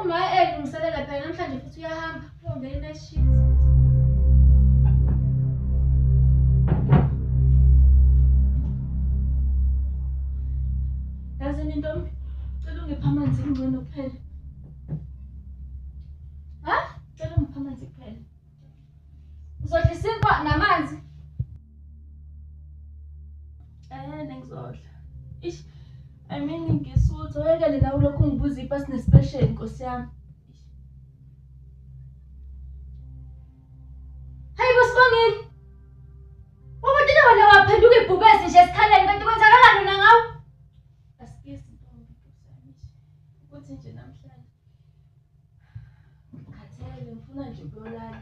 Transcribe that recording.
uma elungiselela phela namhlanje futhi uyahamba uyongena night shift. Yazini Ntombi, cela ungiphe amanzi ngcono kuphela. Ha? Cela ungiphe amanzi kuphela. Uzodla isinkwa namanzi? Ngizodla. Ish, I mean ngisuthu oyekele nawe lokhu ungibuza ipasi nespecial Nkosi yami. Hayi bosibongile. Ubudile wena waphenduka ibhubesi nje esikhaleni kanti kwenzakalani na ngawe? Asikisi Ntombi ukuthi nje namhlanje ngikhathele ngifuna nje ukuyolala.